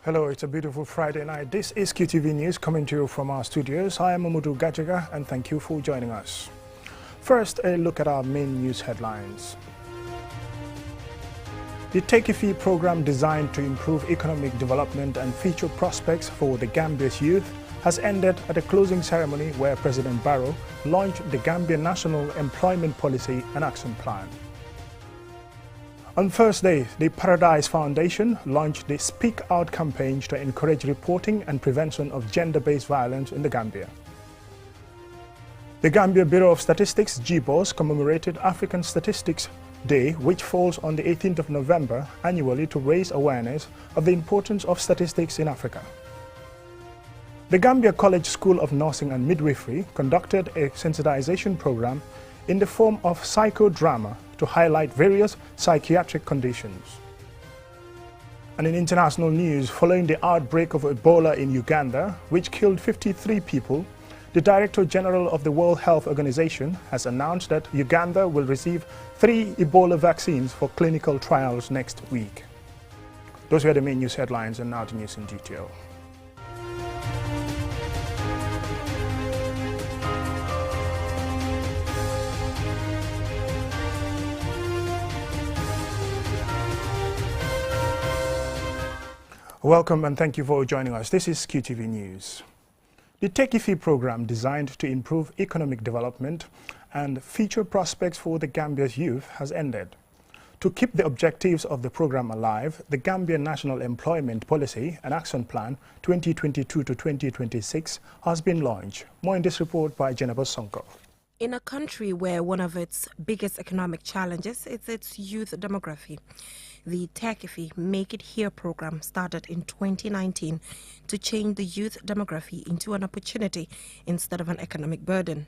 Hello, it's a beautiful Friday night. This is QTV News coming to you from our studios. I am Mamudu Gajaga and thank you for joining us. First, a look at our main news headlines. The Take a Fee program designed to improve economic development and future prospects for the Gambia's youth has ended at a closing ceremony where President Barrow launched the Gambia National Employment Policy and Action Plan. On Thursday, the Paradise Foundation launched the Speak Out campaign to encourage reporting and prevention of gender-based violence in the Gambia. The Gambia Bureau of Statistics, GBOS, commemorated African Statistics Day, which falls on the 18th of November annually to raise awareness of the importance of statistics in Africa. The Gambia College School of Nursing and Midwifery conducted a sensitization program in the form of psychodrama to highlight various psychiatric conditions. And in international news, following the outbreak of Ebola in Uganda, which killed 53 people, the Director General of the World Health Organization has announced that Uganda will receive 3 Ebola vaccines for clinical trials next week. Those were the main news headlines, and now the news in detail. Welcome and thank you for joining us. This is QTV News. The Take a Fee program, designed to improve economic development and future prospects for the Gambia's youth, has ended. To keep the objectives of the program alive, the Gambia National Employment Policy and Action Plan 2022 to 2026 has been launched. More in this report by Jennifer Sonko. In a country where one of its biggest economic challenges is its youth demography, the Take a Fee Make It Here program started in 2019 to change the youth demography into an opportunity instead of an economic burden.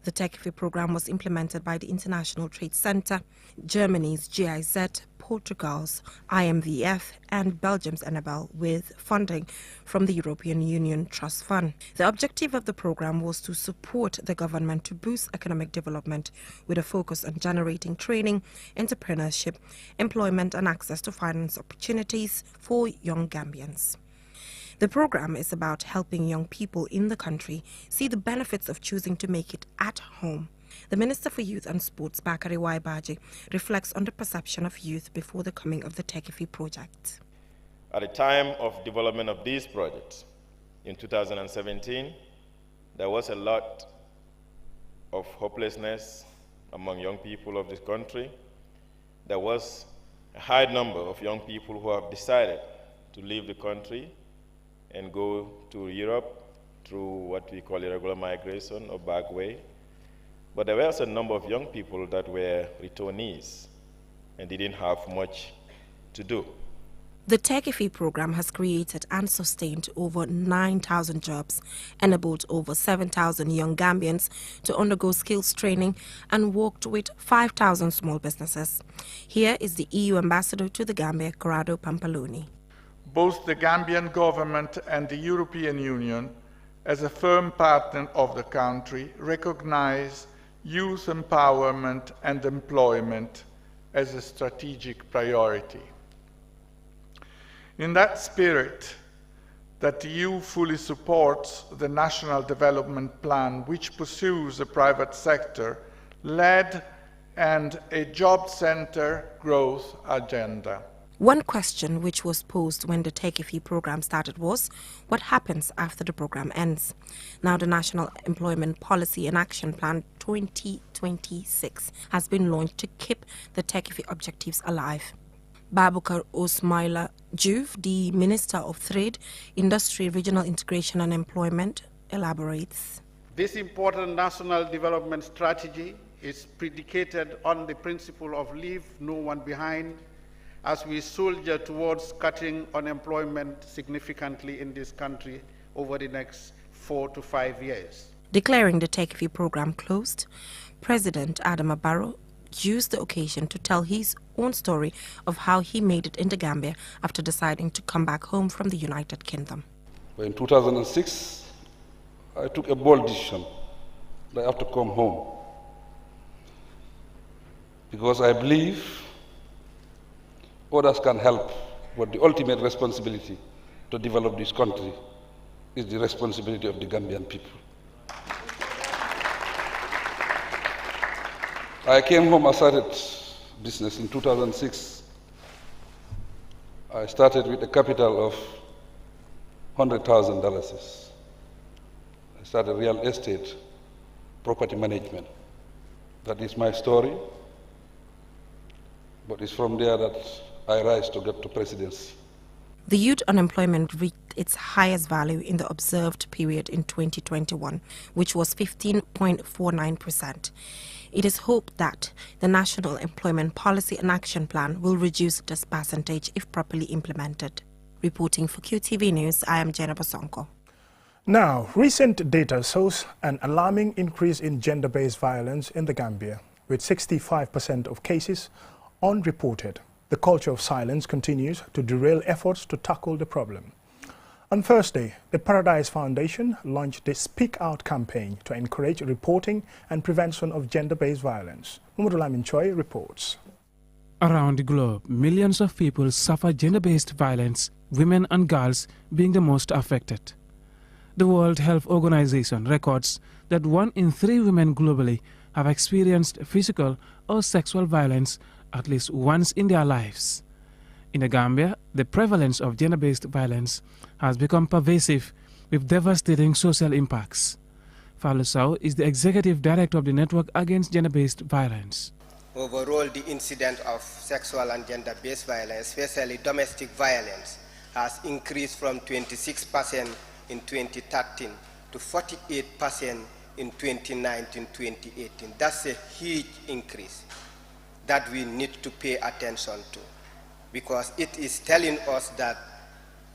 The Take a Fee program was implemented by the International Trade Center, Germany's GIZ, Portugal's IMVF, and Belgium's Enabel, with funding from the European Union Trust Fund. The objective of the program was to support the government to boost economic development with a focus on generating training, entrepreneurship, employment, and access to finance opportunities for young Gambians. The program is about helping young people in the country see the benefits of choosing to make it at home. The Minister for Youth and Sports, Bakari Waibaji, reflects on the perception of youth before the coming of the Take a Fee project. At the time of development of these projects in 2017, there was a lot of hopelessness among young people of this country. There was a high number of young people who have decided to leave the country and go to Europe through what we call irregular migration or back way. But there was a number of young people that were returnees and didn't have much to do. The Take a Fee program has created and sustained over 9,000 jobs, enabled over 7,000 young Gambians to undergo skills training, and worked with 5,000 small businesses. Here is the EU ambassador to the Gambia, Corrado Pampaloni. Both the Gambian government and the European Union, as a firm partner of the country, recognize youth empowerment and employment as a strategic priority. In that spirit, that the EU fully supports the National Development Plan, which pursues a private sector-led and a job-centered growth agenda. One question which was posed when the Take a Fee program started was, what happens after the program ends? Now the National Employment Policy and Action Plan 2026 has been launched to keep the Take a Fee objectives alive. Babukar Osmaila Juve, the Minister of Trade, Industry, Regional Integration and Employment, elaborates. This important national development strategy is predicated on the principle of leave no one behind, as we soldier towards cutting unemployment significantly in this country over the next 4 to 5 years. Declaring the Take a Fee program closed, President Adama Barrow used the occasion to tell his own story of how he made it in the Gambia after deciding to come back home from the United Kingdom. In 2006, I took a bold decision that I have to come home, because I believe others can help, but the ultimate responsibility to develop this country is the responsibility of the Gambian people. I came home, I started business in 2006. I started with a capital of $100,000. I started real estate, property management. That is my story, but it's from there that I rise to get to presidency. The youth unemployment reached its highest value in the observed period in 2021, which was 15.49%. It is hoped that the National Employment Policy and Action Plan will reduce this percentage if properly implemented. Reporting for QTV News, I am Jenna Bosonko. Now, recent data shows an alarming increase in gender-based violence in the Gambia, with 65% of cases unreported. The culture of silence continues to derail efforts to tackle the problem. On Thursday, the Paradise Foundation launched the Speak Out campaign to encourage reporting and prevention of gender-based violence. Mumudulamin Choi reports. Around the globe, millions of people suffer gender-based violence, women and girls being the most affected. The World Health Organization records that 1 in 3 women globally have experienced physical or sexual violence at least once in their lives. In the Gambia, the prevalence of gender-based violence has become pervasive with devastating social impacts. Fallou Sow is the Executive Director of the Network Against Gender-Based Violence. Overall, the incidence of sexual and gender-based violence, especially domestic violence, has increased from 26% in 2013 to 48% in 2019-2018. That's a huge increase that we need to pay attention to, because it is telling us that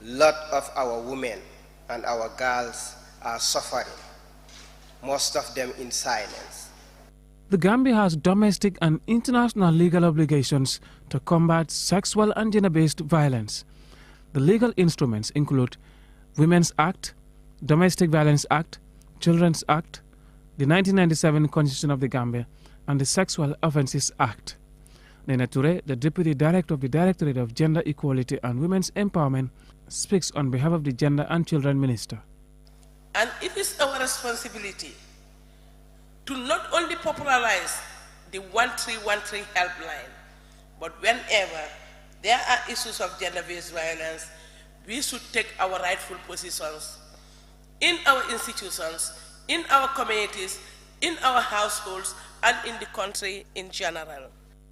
a lot of our women and our girls are suffering, most of them in silence. The Gambia has domestic and international legal obligations to combat sexual and gender-based violence. The legal instruments include Women's Act, Domestic Violence Act, Children's Act, the 1997 Constitution of the Gambia, and the Sexual Offences Act. Nena Toure, the Deputy Director of the Directorate of Gender Equality and Women's Empowerment, speaks on behalf of the Gender and Children Minister. And it is our responsibility to not only popularize the 1313 helpline, but whenever there are issues of gender-based violence, we should take our rightful positions in our institutions, in our communities, in our households, and in the country in general.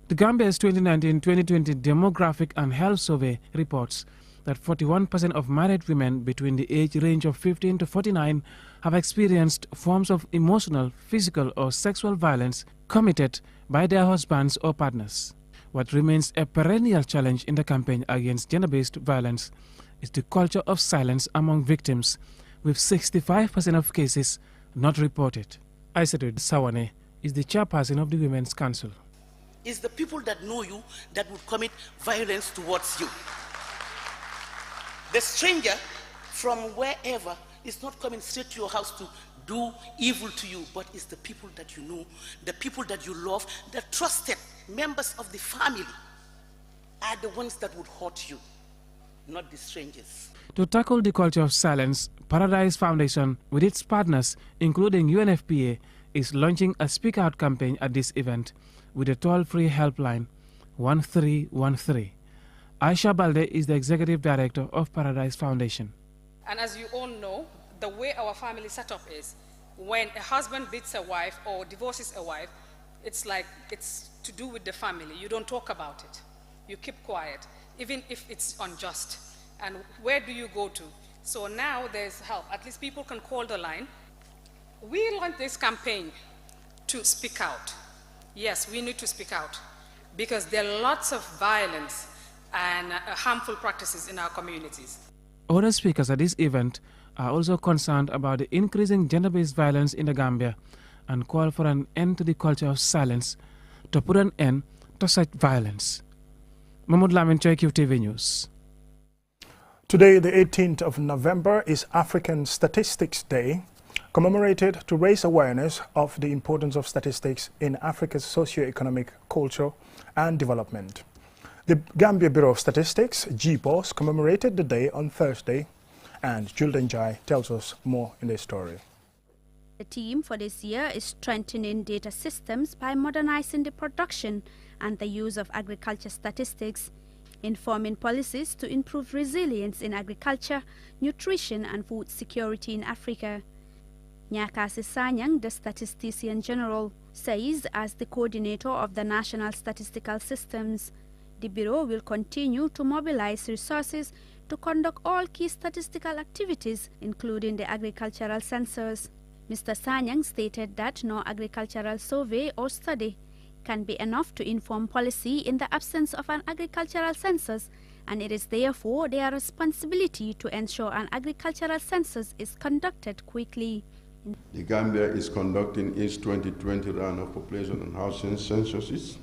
The Gambia's 2019-2020 Demographic and Health Survey reports that 41% of married women between the age range of 15 to 49 have experienced forms of emotional, physical or sexual violence committed by their husbands or partners. What remains a perennial challenge in the campaign against gender-based violence is the culture of silence among victims, with 65% of cases not reported. Aissatou Sawane is the chairperson of the Women's Council. It's the people that know you that would commit violence towards you. The stranger from wherever is not coming straight to your house to do evil to you, but it's the people that you know, the people that you love, the trusted members of the family are the ones that would hurt you, not the strangers. To tackle the culture of silence, Paradise Foundation, with its partners, including UNFPA, is launching a Speak Out campaign at this event with a toll-free helpline, 1313. Aisha Balde is the Executive Director of Paradise Foundation. And as you all know, the way our family setup is, when a husband beats a wife or divorces a wife, it's like it's to do with the family. You don't talk about it. You keep quiet, even if it's unjust. And where do you go to? So now there's help. At least people can call the line. We launched this campaign to speak out. Yes, we need to speak out because there are lots of violence and harmful practices in our communities. Other speakers at this event are also concerned about the increasing gender-based violence in the Gambia and call for an end to the culture of silence to put an end to such violence. Mahmoud Lamin, QTV News. Today, the 18th of November, is African Statistics Day, commemorated to raise awareness of the importance of statistics in Africa's socio-economic, culture and development. The Gambia Bureau of Statistics, GBOS, commemorated the day on Thursday, and Julden Jai tells us more in this story. The theme for this year is strengthening data systems by modernizing the production and the use of agriculture statistics, informing policies to improve resilience in agriculture, nutrition and food security in Africa. Nyakasi Sanyang, the Statistician General, says as the coordinator of the National Statistical Systems, the Bureau will continue to mobilize resources to conduct all key statistical activities, including the agricultural census. Mr. Sanyang stated that no agricultural survey or study can be enough to inform policy in the absence of an agricultural census, and it is therefore their responsibility to ensure an agricultural census is conducted quickly. The Gambia is conducting its 2020 round of population and housing censuses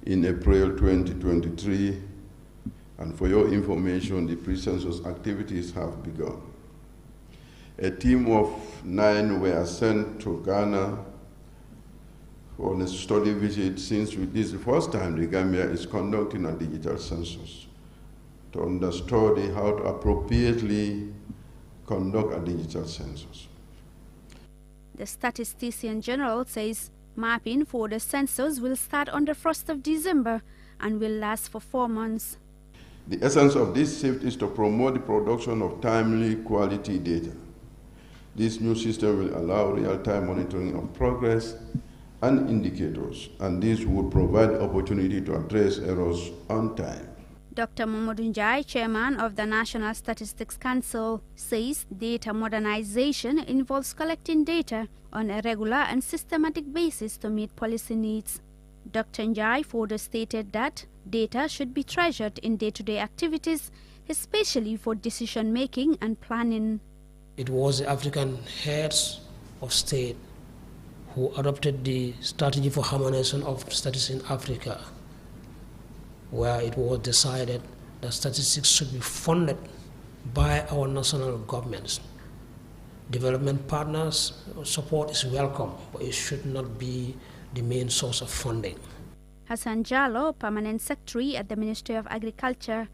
in April 2023, and for your information, the pre-census activities have begun. A team of 9 were sent to Ghana on a study visit, since this is the first time the Gambia is conducting a digital census, to understudy how to appropriately conduct a digital census. The Statistician General says mapping for the census will start on the 1st of December and will last for 4 months. The essence of this shift is to promote the production of timely, quality data. This new system will allow real-time monitoring of progress and indicators, and this would provide the opportunity to address errors on time. Dr. Mamadou Njai, chairman of the National Statistics Council, says data modernization involves collecting data on a regular and systematic basis to meet policy needs. Dr. Njai further stated that data should be treasured in day-to-day activities, especially for decision-making and planning. It was the African heads of state who adopted the strategy for harmonization of statistics in Africa, where it was decided that statistics should be funded by our national governments. Development partners support is welcome, but it should not be the main source of funding. Hassan Jallo, Permanent Secretary at the Ministry of Agriculture,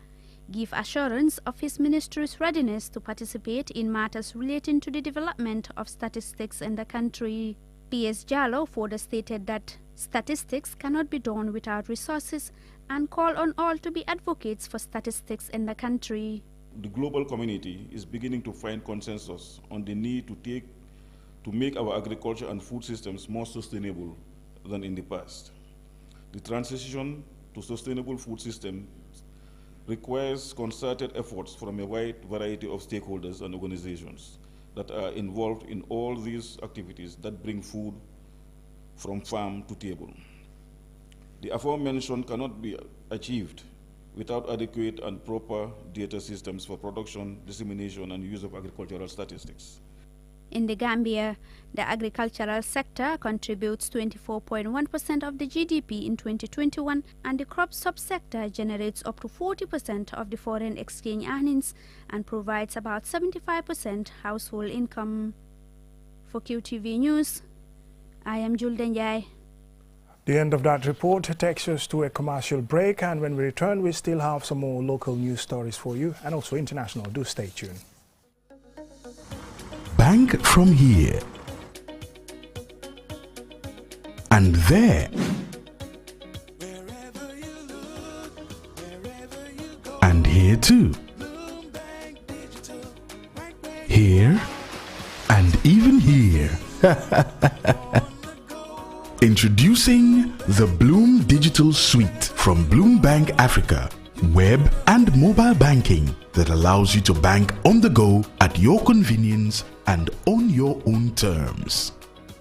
gave assurance of his ministry's readiness to participate in matters relating to the development of statistics in the country. P.S. Jallo further stated that statistics cannot be done without resources and called on all to be advocates for statistics in the country. The global community is beginning to find consensus on the need to make our agriculture and food systems more sustainable than in the past. The transition to sustainable food systems requires concerted efforts from a wide variety of stakeholders and organizations that are involved in all these activities that bring food from farm to table. The aforementioned cannot be achieved without adequate and proper data systems for production, dissemination, and use of agricultural statistics. In the Gambia, the agricultural sector contributes 24.1% of the GDP in 2021, and the crop subsector generates up to 40% of the foreign exchange earnings and provides about 75% household income. For QTV News, I am Julden Jai. The end of that report takes us to a commercial break, and when we return, we still have some more local news stories for you and also international. Do stay tuned. Bank from here and there and here too, here and even here. Introducing the Bloom Digital Suite from Bloom Bank Africa. Web and mobile banking that allows you to bank on the go at your convenience and on your own terms.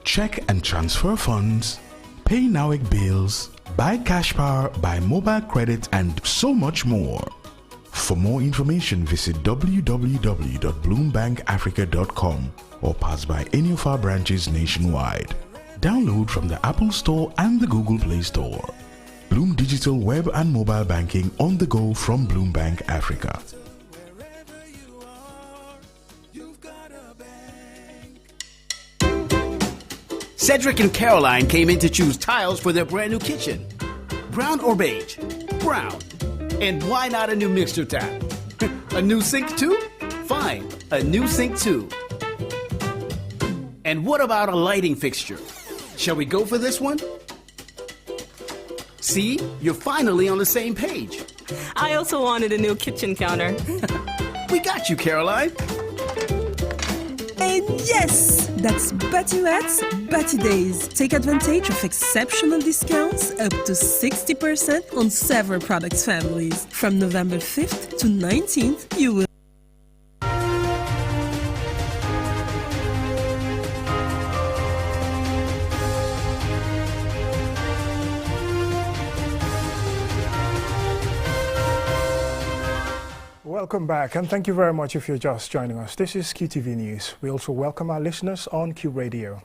Check and transfer funds, pay NAWIC bills, buy cash power, buy mobile credit, and so much more. For more information, visit www.bloombankafrica.com or pass by any of our branches nationwide. Download from the Apple Store and the Google Play Store. Bloom Digital Web and Mobile Banking on the go from Bloom Bank Africa. Cedric and Caroline came in to choose tiles for their brand new kitchen. Brown or beige? Brown. And why not a new mixture tap? A new sink too? Fine, a new sink too. And what about a lighting fixture? Shall we go for this one? See, you're finally on the same page. I also wanted a new kitchen counter. We got you, Caroline. And yes, that's Batimat's Bati Days. Take advantage of exceptional discounts up to 60% on several products families. From November 5th to 19th, you will Welcome back, and thank you very much if you're just joining us. This is QTV News. We also welcome our listeners on Q Radio.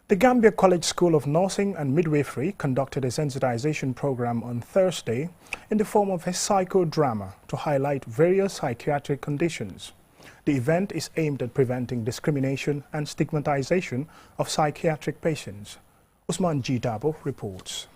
The Gambia College School of Nursing and Midwifery conducted a sensitization program on Thursday in the form of a psychodrama to highlight various psychiatric conditions. The event is aimed at preventing discrimination and stigmatization of psychiatric patients. Usman G. Dabo reports.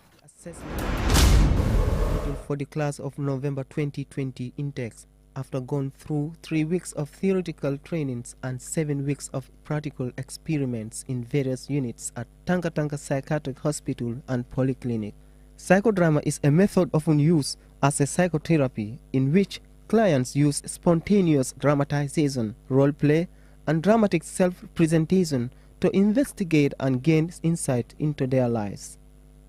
For the class of November 2020 intakes, after going through 3 weeks of theoretical trainings and 7 weeks of practical experiments in various units at Tanka Tanka Psychiatric Hospital and Polyclinic. Psychodrama is a method often used as a psychotherapy in which clients use spontaneous dramatization, role play, and dramatic self-presentation to investigate and gain insight into their lives.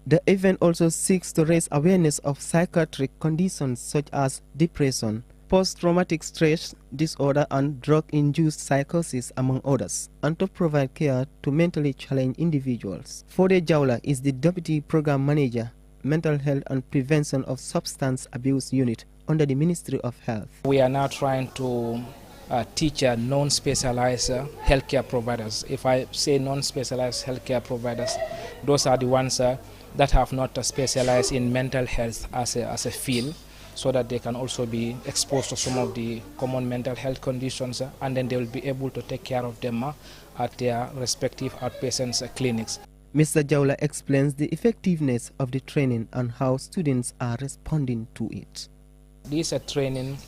The event also seeks to raise awareness of psychiatric conditions such as depression, post-traumatic stress disorder and drug-induced psychosis, among others, and to provide care to mentally challenged individuals. Fode Jawla is the Deputy Program Manager, Mental Health and Prevention of Substance Abuse Unit under the Ministry of Health. We are now trying to teach non-specialized healthcare providers. If I say non-specialized healthcare providers, those are the ones that have not specialized in mental health as a field, so that they can also be exposed to some of the common mental health conditions, and then they will be able to take care of them at their respective outpatients clinics. Mr. Jawla explains the effectiveness of the training and how students are responding to it. This training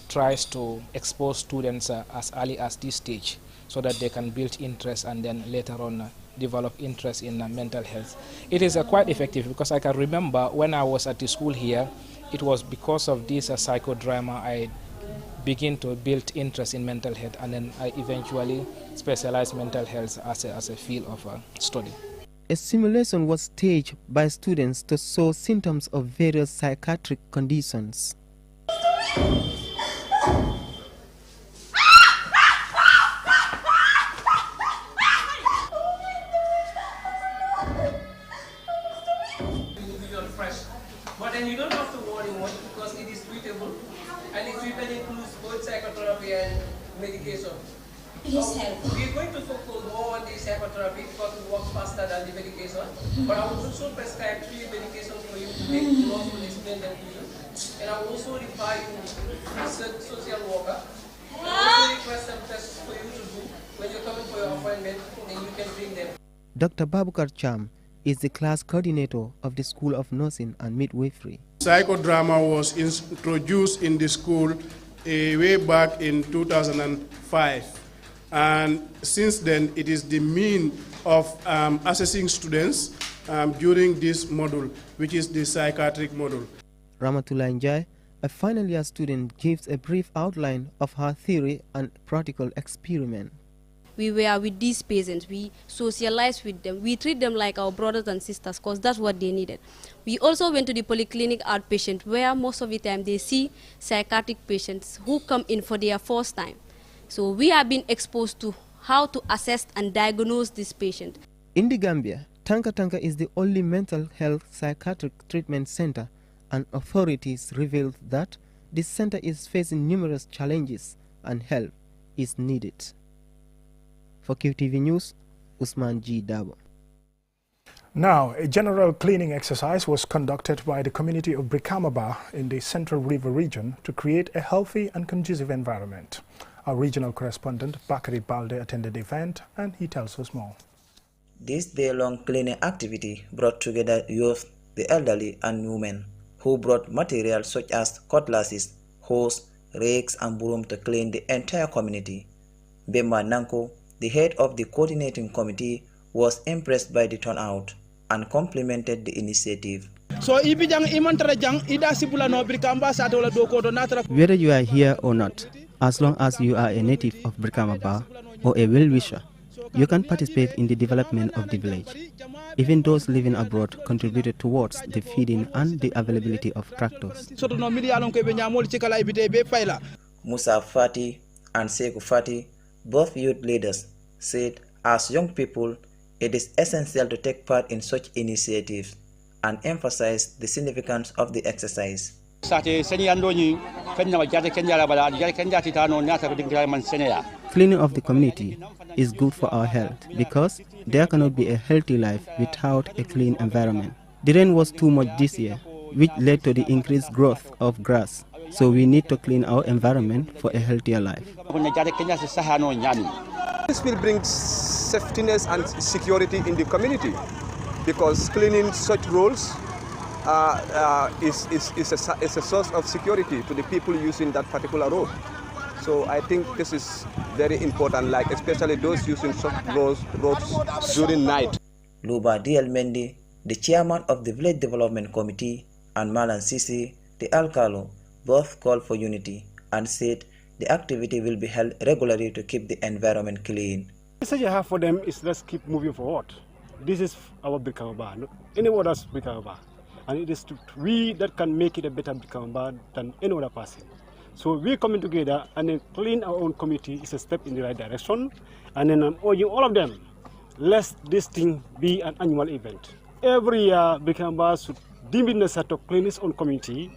tries to expose students as early as this stage, so that they can build interest and then later on develop interest in mental health. It is quite effective, because I can remember when I was at the school here, it was because of this psychodrama I began to build interest in mental health, and then I eventually specialized mental health as a field of study. A simulation was staged by students to show symptoms of various psychiatric conditions. But then you don't have to worry much, because it is treatable, and it treatment includes both psychotherapy and medication. Yes, we're going to focus more on the psychotherapy because it works faster than the medication. But I will also prescribe 3 medications for you to take. You also explain them to you. And I will also refer you to a social worker. I will also request some tests for you to do when you're coming for your appointment, and you can bring them. Dr. Babukar Cham is the class coordinator of the School of Nursing and Midwifery. Psychodrama was introduced in the school way back in 2005. And since then, it is the mean of assessing students during this module, which is the psychiatric module. Ramatullah Njai, a final year student, gives a brief outline of her theory and practical experiment. We were with these patients, we socialize with them, we treat them like our brothers and sisters, because that's what they needed. We also went to the polyclinic outpatient, where most of the time they see psychiatric patients who come in for their first time. So we have been exposed to how to assess and diagnose this patient. In the Gambia, Tanka Tanka is the only mental health psychiatric treatment center, and authorities revealed that this center is facing numerous challenges and help is needed. For QTV News, Usman G. Dabo. Now, a general cleaning exercise was conducted by the community of Brikama in the Central River region to create a healthy and conducive environment. Our regional correspondent, Bakari Balde, attended the event, and he tells us more. This day-long cleaning activity brought together youth, the elderly, and women. who brought materials such as cutlasses, hose, rakes and broom to clean the entire community. Bemba Nanko, the head of the coordinating committee, was impressed by the turnout and complimented the initiative. Whether you are here or not, as long as you are a native of Brikama Ba or a well-wisher, you can participate in the development of the village. Even those living abroad contributed towards the feeding and the availability of tractors. Musa Fati and Sekou Fati, both youth leaders, said as young people, it is essential to take part in such initiatives and emphasize the significance of the exercise. Cleaning of the community is good for our health because there cannot be a healthy life without a clean environment. The rain was too much this year, which led to the increased growth of grass. So we need to clean our environment for a healthier life. This will bring safety and security in the community because cleaning such roads is a source of security to the people using that particular road. So I think this is very important, like especially those using such roads during night. Luba D.L. Mendy, the chairman of the Village Development Committee, and Malan Sisi, the alcalo, both called for unity and said the activity will be held regularly to keep the environment clean. The message I have for them is let's keep moving forward. This is our Brikama Ba, any other's Brikama Ba. And it is we that can make it a better Brikama Ba than any other person. So we're coming together and then clean our own community is a step in the right direction. And then I'm urging all of them, let this thing be an annual event. Every year, Brikama Ba should deem it necessary to clean its own community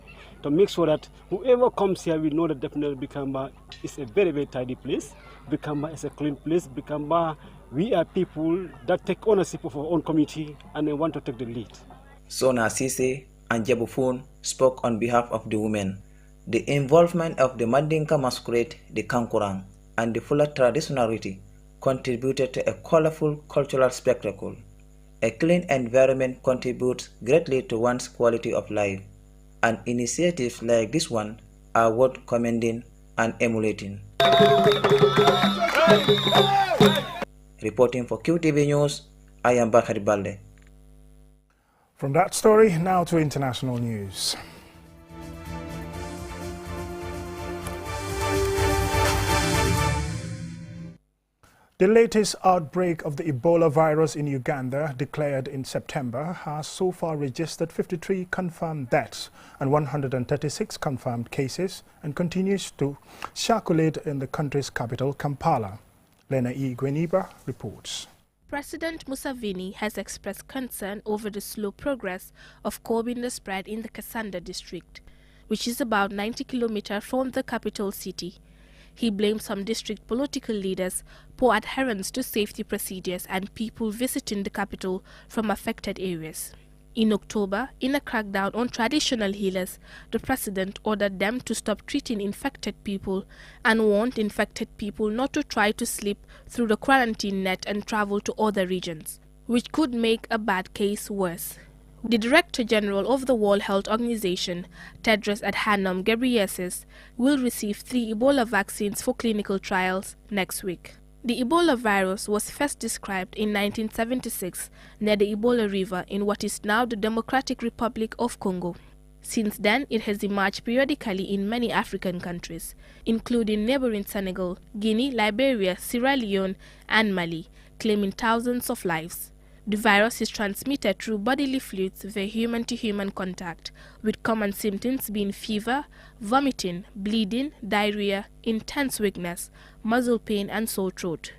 to make sure that whoever comes here will know that definitely Brikama Ba is a very, very tidy place. Brikama Ba is a clean place. Brikama Ba, we are people that take ownership of our own community and they want to take the lead. Sona Sise and Jabufun spoke on behalf of the women. The involvement of the Mandinka masquerade, the Kankurang, and the Fula traditionality contributed to a colorful cultural spectacle. A clean environment contributes greatly to one's quality of life, and initiatives like this one are worth commending and emulating. Reporting for QTV News, I am Bakari Balde. From that story, now to international news. The latest outbreak of the Ebola virus in Uganda, declared in September, has so far registered 53 confirmed deaths and 136 confirmed cases and continues to circulate in the country's capital, Kampala. Lena E. Gweniba reports. President Museveni has expressed concern over the slow progress of curbing the spread in the Kasanda district, which is about 90 kilometers from the capital city. He blamed some district political leaders, poor adherence to safety procedures and people visiting the capital from affected areas. In October, in a crackdown on traditional healers, the president ordered them to stop treating infected people and warned infected people not to try to slip through the quarantine net and travel to other regions, which could make a bad case worse. The Director General of the World Health Organization, Tedros Adhanom Ghebreyesus, will receive 3 Ebola vaccines for clinical trials next week. The Ebola virus was first described in 1976 near the Ebola River in what is now the Democratic Republic of Congo. Since then, it has emerged periodically in many African countries, including neighboring Senegal, Guinea, Liberia, Sierra Leone, and Mali, claiming thousands of lives. The virus is transmitted through bodily fluids via human-to-human contact, with common symptoms being fever, vomiting, bleeding, diarrhea, intense weakness, muscle pain and sore throat.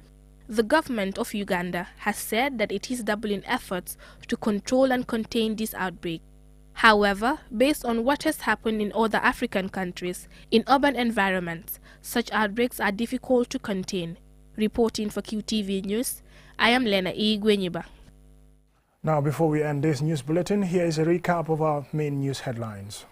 The government of Uganda has said that it is doubling efforts to control and contain this outbreak. However, based on what has happened in other African countries, in urban environments, such outbreaks are difficult to contain. Reporting for QTV News, I am Lena E. Gwenyiba. Now, before we end this news bulletin, here is a recap of our main news headlines.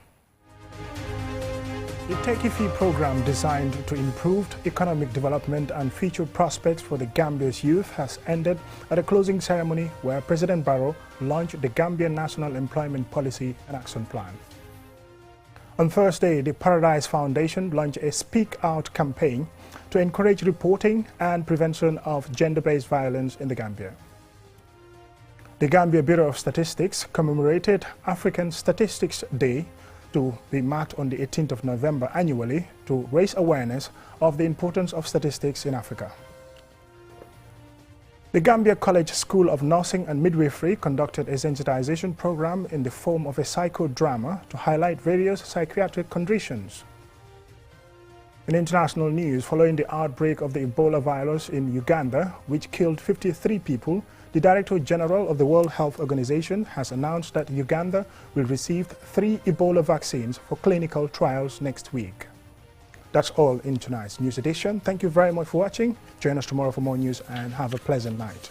The Tech-IFI program designed to improve economic development and future prospects for the Gambia's youth has ended at a closing ceremony where President Barrow launched the Gambian National Employment Policy and Action Plan. On Thursday, the Paradise Foundation launched a Speak Out campaign to encourage reporting and prevention of gender-based violence in the Gambia. The Gambia Bureau of Statistics commemorated African Statistics Day to be marked on the 18th of November annually to raise awareness of the importance of statistics in Africa. The Gambia College School of Nursing and Midwifery conducted a sensitization program in the form of a psychodrama to highlight various psychiatric conditions. In international news, following the outbreak of the Ebola virus in Uganda, which killed 53 people, the Director General of the World Health Organization has announced that Uganda will receive 3 Ebola vaccines for clinical trials next week. That's all in tonight's news edition. Thank you very much for watching. Join us tomorrow for more news and have a pleasant night.